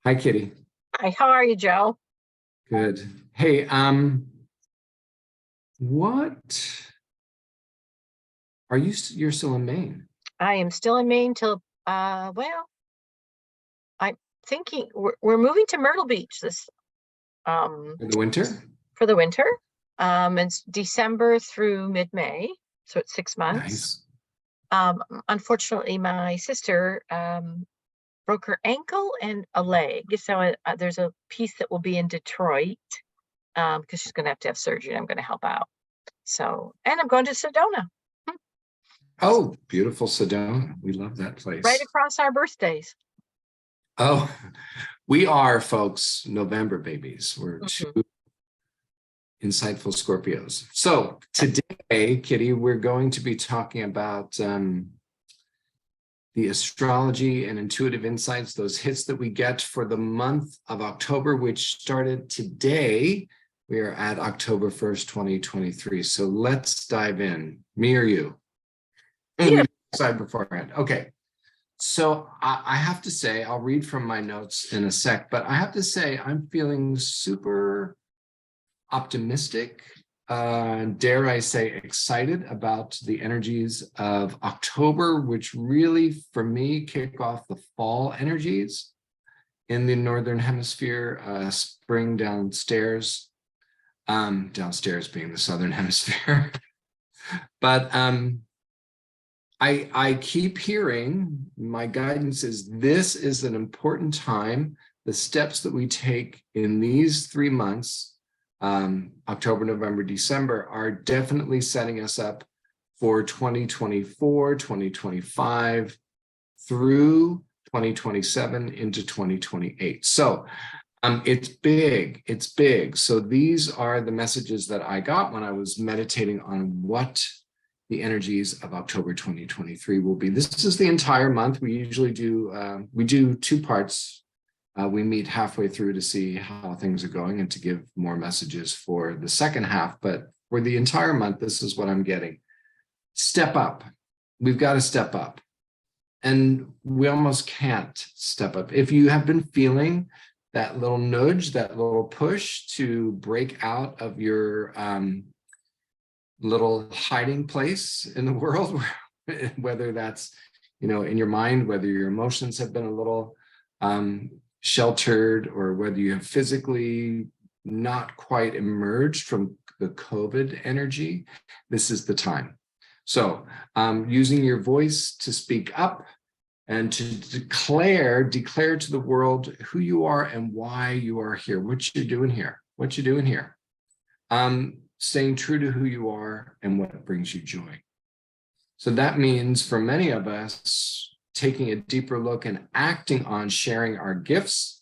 Hi, Kitty. Hi, how are you, Joe? Good. Hey, what are you're still in Maine? I am still in Maine till, well, I'm thinking we're moving to Myrtle Beach um, In the winter? for the winter. It's December through mid-May, so it's 6 months. Nice. Unfortunately, my sister broke her ankle and a leg, so there's a piece that will be in Detroit because she's going to have surgery. I'm going to help out. So, and I'm going to Sedona, Oh, beautiful Sedona. We love that right place. across our birthdays. Oh, we are, folks, November babies. We're Mhm. two insightful Scorpios. So today, Kitty, we're going to be talking about the astrology and intuitive insights, those hits that we get for the month of October, which started today. We are at October 1st, 2023. So let's dive in. Me or you? And Yeah. we decide beforehand. Okay. So I have to say, I'll read from my notes in a sec, but I have to say I'm feeling super optimistic, dare I say excited about the energies of October, which really for me kick off the fall energies in the Northern Hemisphere, spring downstairs, downstairs being the Southern Hemisphere. But I keep hearing my guidance is this is an important time. The steps that we take in these 3 months, October, November, December, are definitely setting us up for 2024, 2025 through 2027 into 2028. So it's big, it's big. So these are the messages that I got when I was meditating on what the energies of October 2023 will be. This is the entire month. We usually do 2 parts. We meet halfway through to see how things are going and to give more messages for the second half. But for the entire month, this is what I'm getting. Step up. We've got to step up. And we almost can't step up. If you have been feeling that little nudge, that little push to break out of your little hiding place in the world, whether that's, in your mind, whether your emotions have been a little sheltered, or whether you have physically not quite emerged from the COVID energy, this is the time. So using your voice to speak up and to declare to the world who you are and why you are here, what you're doing here. Staying true to who you are and what brings you joy. So that means for many of us, taking a deeper look and acting on sharing our gifts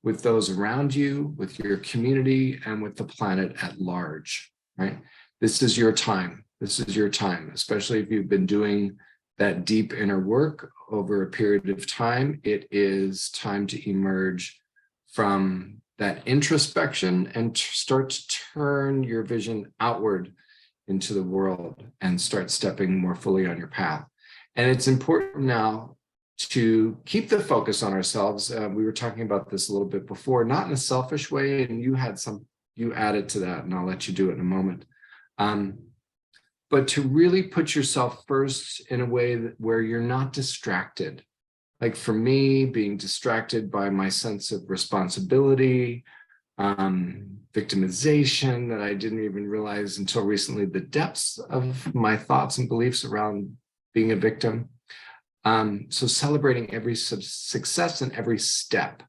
with those around you, with your community, and with the planet at large, right? This is your time. This is your time, especially if you've been doing that deep inner work over a period of time. It is time to emerge from that introspection and start to turn your vision outward into the world and start stepping more fully on your path. And it's important now to keep the focus on ourselves. We were talking about this a little bit before, not in a selfish way, and you added to that, and I'll let you do it in a moment. But to really put yourself first in a way where you're not distracted. Like for me, being distracted by my sense of responsibility, victimization that I didn't even realize until recently, the depths of my thoughts and beliefs around being a victim. So celebrating every success and every step,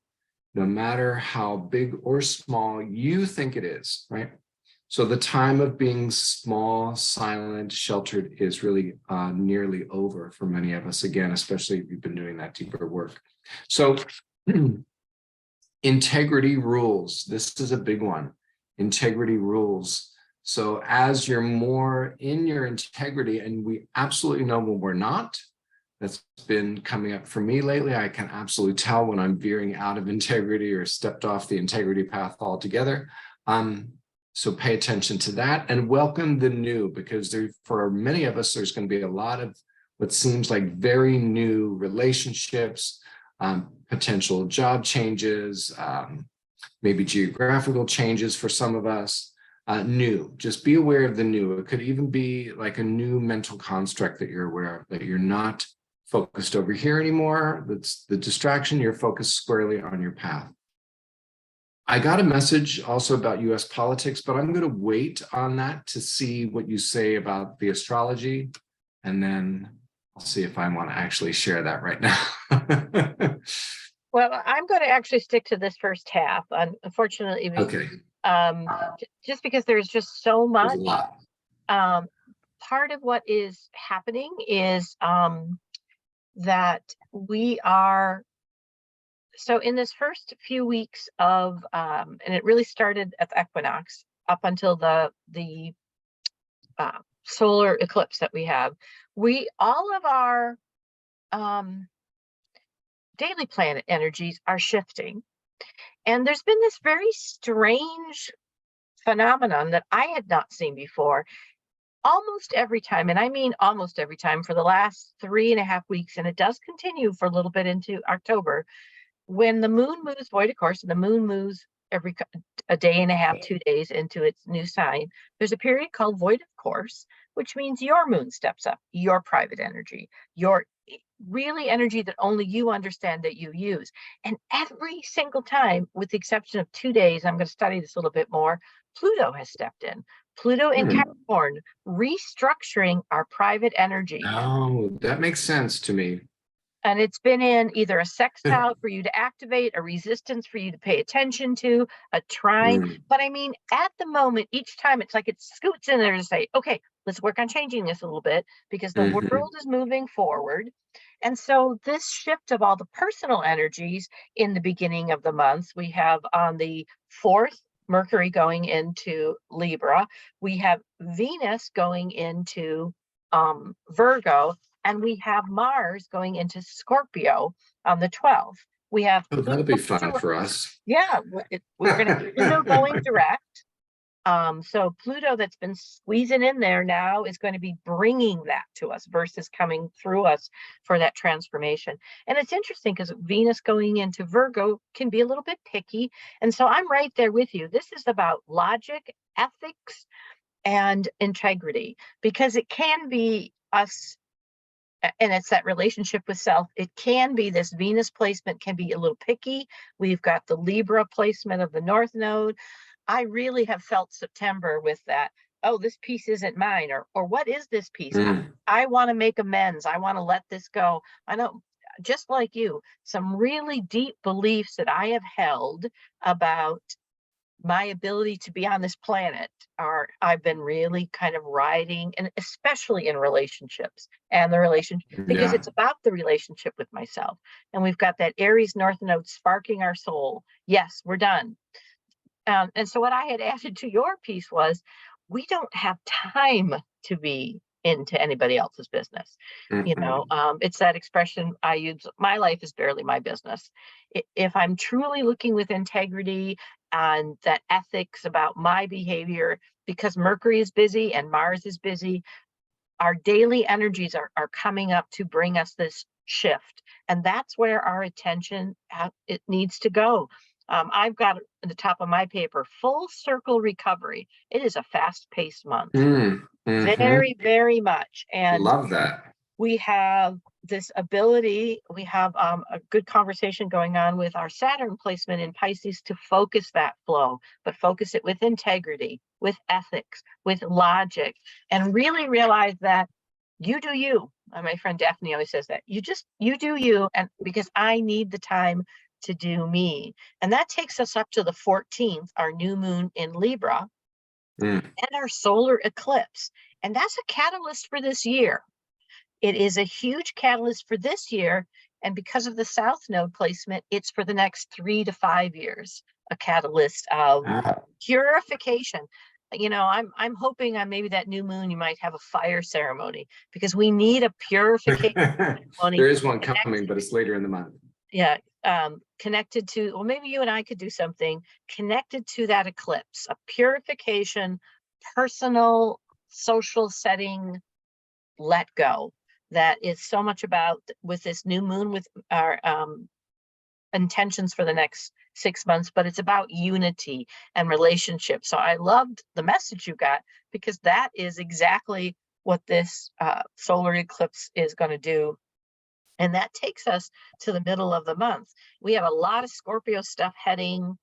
no matter how big or small you think it is, right? So the time of being small, silent, sheltered is really nearly over for many of us, again, especially if you've been doing that deeper work. So integrity rules. This is a big one. Integrity rules. So as you're more in your integrity, and we absolutely know when we're not, that's been coming up for me lately. I can absolutely tell when I'm veering out of integrity or stepped off the integrity path altogether. So pay attention to that and welcome the new, because for many of us, there's going to be a lot of what seems like very new relationships, potential job changes, maybe geographical changes for some of us. New, just be aware of the new. It could even be like a new mental construct that you're aware of, that you're not focused over here anymore. That's the distraction. You're focused squarely on your path. I got a message also about US politics, but I'm going to wait on that to see what you say about the astrology. And then I'll see if I want to actually share that right now. Well, I'm going to actually stick to this first half. Unfortunately, Okay. Just because there's just so There's much. a lot. Part of what is happening is that we are, so in this first few weeks of, and it really started at the equinox up until the solar eclipse that we have, all of our daily planet energies are shifting. And there's been this very strange phenomenon that I had not seen before. Almost every time, and I mean almost every time, for the last 3.5 weeks, and it does continue for a little bit into October, when the moon moves void of course, and the moon moves every a day and a half, 2 days into its new sign, there's a period called void of course, which means your moon steps up, your private energy, your really energy that only you understand, that you use. And every single time, with the exception of 2 days, I'm going to study this a little bit more, Pluto has stepped in. Pluto in Capricorn, restructuring our private energy. Oh, that makes sense to me. And it's been in either a sextile for you to activate, a resistance for you to pay attention to, a trine. But I mean, at the moment, each time it's like it scoots in there to say, okay, let's work on changing this a little bit, because the world is moving forward. And so this shift of all the personal energies in the beginning of the month, we have on the 4th, Mercury going into Libra. We have Venus going into Virgo, and we have Mars going into Scorpio on the 12th. We have that'll be fun for us. Yeah, we're going to have Pluto going direct. So Pluto, that's been squeezing in there now, is going to be bringing that to us versus coming through us for that transformation. And it's interesting because Venus going into Virgo can be a little bit picky. And so I'm right there with you. This is about logic, ethics, and integrity, because it can be us, and it's that relationship with self. It can be, this Venus placement can be a little picky. We've got the Libra placement of the North Node. I really have felt September with that. Oh, this piece isn't mine, or what is this piece? I want to make amends. I want to let this go. I know, just like you, some really deep beliefs that I have held about my ability to be on this planet I've been really kind of riding, and especially in relationships, and the relationship, because it's about the relationship with myself. And we've got that Aries North Node sparking our soul. Yes, we're done. And so what I had added to your piece was, we don't have time to be into anybody else's business. It's that expression I use, my life is barely my business. If I'm truly looking with integrity and that ethics about my behavior, because Mercury is busy and Mars is busy, our daily energies are coming up to bring us this shift. And that's where our attention, it needs to go. I've got at the top of my paper, full circle recovery. It is a fast-paced month. Very, very much. And love that. We have this ability, we have a good conversation going on with our Saturn placement in Pisces to focus that flow, but focus it with integrity, with ethics, with logic, and really realize that you do you. My friend Daphne always says that. You do you, and because I need the time to do me. And that takes us up to the 14th, our new moon in Libra, and our solar eclipse. And that's a catalyst for this year. It is a huge catalyst for this year. And because of the South Node placement, it's for the next 3 to 5 years, a catalyst of purification. I'm hoping on maybe that new moon, you might have a fire ceremony, because we need a purification ceremony. There is one coming, but it's later in the month. Yeah. Connected to, well, maybe you and I could do something connected to that eclipse, a purification, personal, social setting, let go. That is so much about, with this new moon, with our intentions for the next 6 months, but it's about unity and relationships. So I loved the message you got, because that is exactly what this solar eclipse is going to do. And that takes us to the middle of the month. We have a lot of Scorpio stuff heading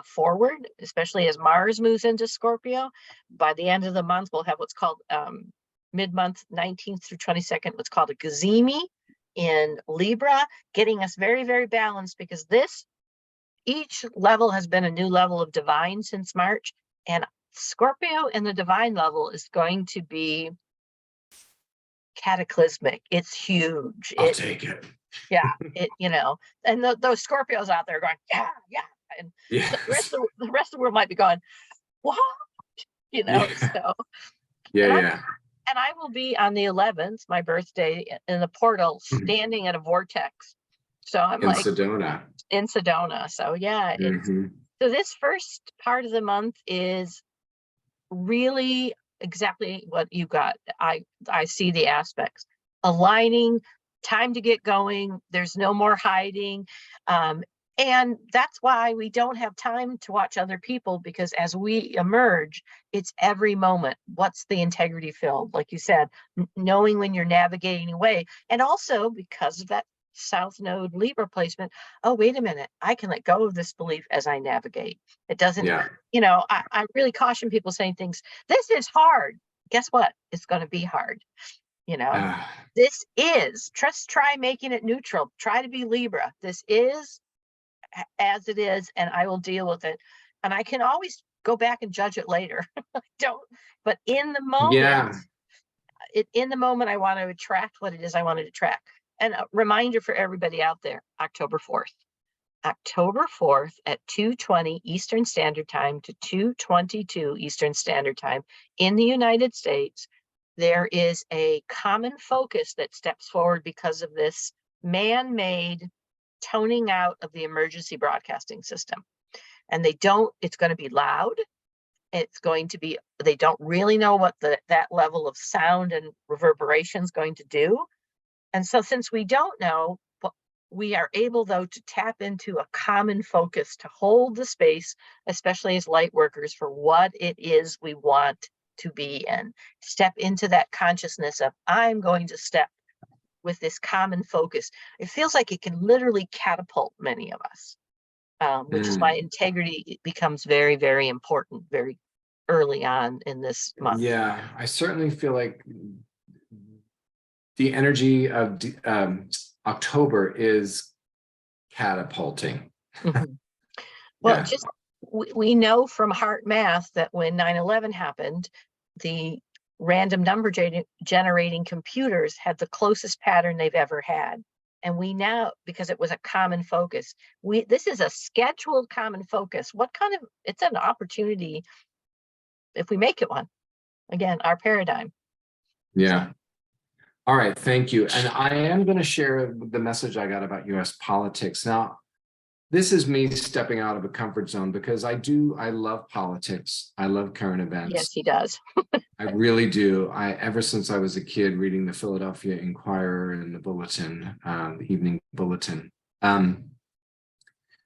forward, especially as Mars moves into Scorpio. By the end of the month, we'll have what's called mid-month 19th through 22nd, what's called a Gazimi in Libra, getting us very, very balanced, because each level has been a new level of divine since March. And Scorpio in the divine level is going to be cataclysmic. It's huge. I'll take it. Yeah, and those Scorpios out there going, yeah, yeah. And Yes. the rest of the world might be going, what? Yeah. So. Yeah. And I will be on the 11th, my birthday, in the portal, standing at a vortex. So I'm in like Sedona. In Sedona. So yeah, Mhm. so this first part of the month is really exactly what you got. I see the aspects aligning, time to get going. There's no more hiding. And that's why we don't have time to watch other people, because as we emerge, it's every moment. What's the integrity field? Like you said, knowing when you're navigating away. And also because of that South Node Libra placement, oh, wait a minute, I can let go of this belief as I navigate. It doesn't, I really caution people saying things, this is hard. Guess what? It's going to be hard. This is, try making it neutral. Try to be Libra. This is as it is, and I will deal with it. And I can always go back and judge it later. But in the moment, I want to attract what it is I want to attract. And a reminder for everybody out there, October 4th at 2:20 Eastern Standard Time to 2:22 Eastern Standard Time in the United States, there is a common focus that steps forward because of this man-made toning out of the emergency broadcasting system. And it's going to be loud. They don't really know what that level of sound and reverberation is going to do. And so since we don't know, we are able, though, to tap into a common focus to hold the space, especially as light workers, for what it is we want to be in. Step into that consciousness of, I'm going to step with this common focus. It feels like it can literally catapult many of us, which is why integrity becomes very, very important very early on in this month. Yeah, I certainly feel like the energy of October is catapulting. Mm-hmm. Well, we know from heart math that when 9/11 happened, the random number generating computers had the closest pattern they've ever had. And we now, because it was a common focus, this is a scheduled common focus. It's an opportunity if we make it one. Again, our paradigm. Yeah. All right, thank you. And I am going to share the message I got about US politics. Now, this is me stepping out of a comfort zone, because I love politics. I love current events. Yes, he does. I really do. Ever since I was a kid, reading the Philadelphia Inquirer and the Bulletin, the Evening Bulletin.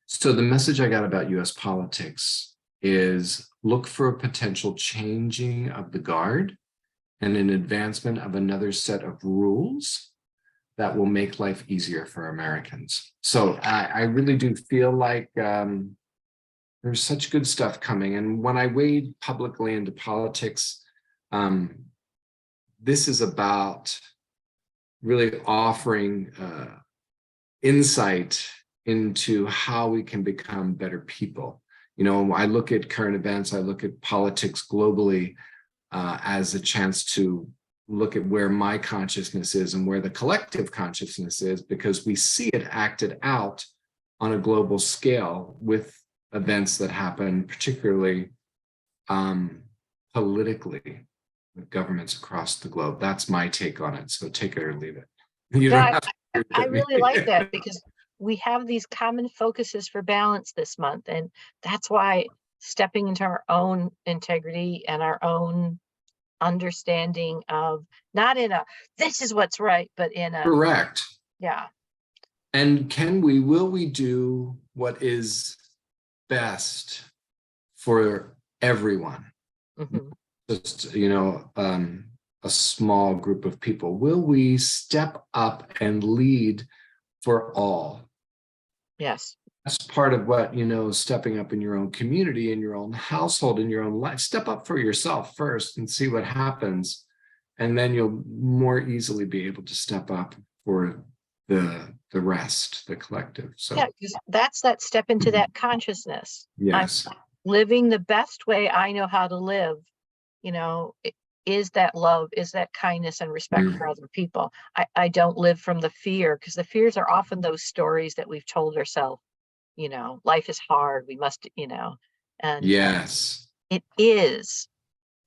So the message I got about US politics is look for a potential changing of the guard and an advancement of another set of rules that will make life easier for Americans. So I really do feel like there's such good stuff coming. And when I wade publicly into politics, this is about really offering insight into how we can become better people. I look at current events, I look at politics globally as a chance to look at where my consciousness is and where the collective consciousness is, because we see it acted out on a global scale with events that happen, particularly politically, with governments across the globe. That's my take on it. So take it or leave it. I really like that, because we have these common focuses for balance this month. And that's why stepping into our own integrity and our own understanding of, not in a, this is what's right, but in a, correct. Yeah. And will we do what is best for everyone? Mhm. Just, a small group of people. Will we step up and lead for all? Yes. That's part of what, stepping up in your own community, in your own household, in your own life. Step up for yourself first and see what happens. And then you'll more easily be able to step up for the rest, the collective. So Yeah, because that's that step into that consciousness. I'm yes. living the best way I know how to live. You know, is that love, is that kindness and respect for other people. I don't live from the fear, because the fears are often those stories that we've told ourselves. Life is hard, we must, and Yes. it is.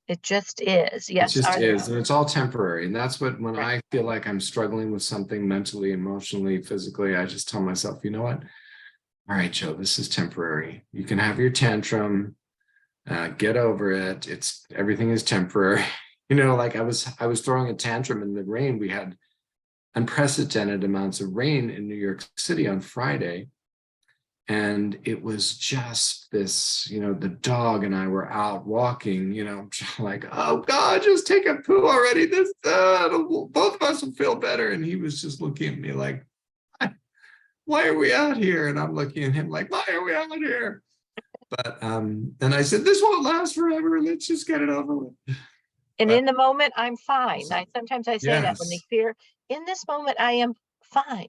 It just is. It Yes. just is. And it's all temporary. And that's what, when I feel like I'm struggling with something mentally, emotionally, physically, I just tell myself, you know what? All right, Joe, this is temporary. You can have your tantrum, get over it. Everything is temporary. Like I was throwing a tantrum in the rain. We had unprecedented amounts of rain in New York City on Friday. And it was just this, the dog and I were out walking, like, oh God, just take a poo already. Both of us will feel better. And he was just looking at me like, why are we out here? And I'm looking at him like, why are we out here? But and I said, this won't last forever. Let's just get it over with. And But in the moment, I'm fine. Sometimes I say that when they yes, fear, in this moment, I am fine.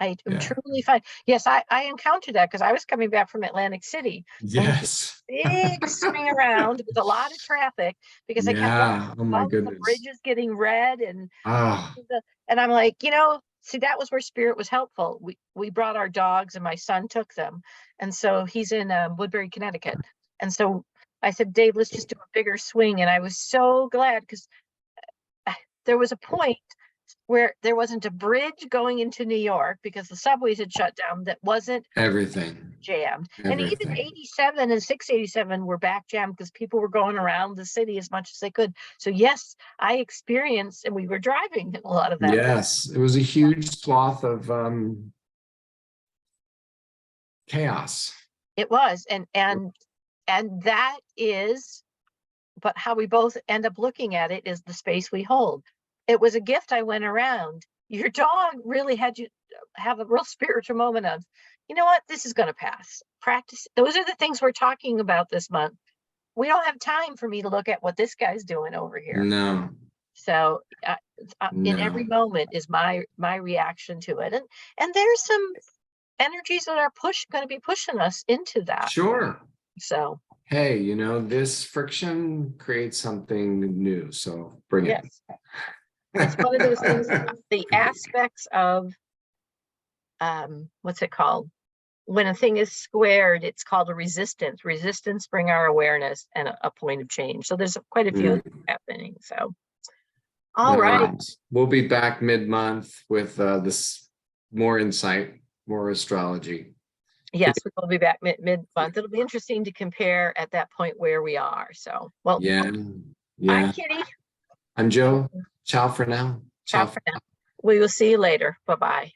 I am yeah, truly fine. Yes, I encountered that because I was coming back from Atlantic City and it was yes, a big swing around with a lot of traffic because I kept watching yeah. Oh my all the goodness. bridges getting red Oh, and I'm like, see, that was where spirit was helpful. We brought our dogs and my son took them. And so he's in Woodbury, Connecticut. And so I said, Dave, let's just do a bigger swing. And I was so glad because there was a point where there wasn't a bridge going into New York because the subways had shut down that wasn't everything, jammed. And even everything. 87 and 687 were back jammed because people were going around the city as much as they could. So yes, I experienced, and we were driving a lot of that. Yes, it was a huge swath of chaos. It was. And that is, but how we both end up looking at it is the space we hold. It was a gift. I went around. Your dog really had you have a real spiritual moment of, you know what, this is going to pass. Practice. Those are the things we're talking about this month. We don't have time for me to look at what this guy's doing over here. No, So in every no. moment is my reaction to it. And there's some energies that are going to be pushing us into that. Sure. So Hey, this friction creates something new. So bring it. yes, it's one of those things, the aspects of what's it called, when a thing is squared, it's called a resistance bring our awareness and a point of change. So there's quite a few happening. So all right. We'll be back mid-month with this more insight, more astrology. Yes, we will be back mid-month. It'll be interesting to compare at that point where we are. So, well, Yeah, I'm yeah. Kitty. I'm Joe. Ciao for now. Ciao Ciao. for now. We will see you later. Bye-bye.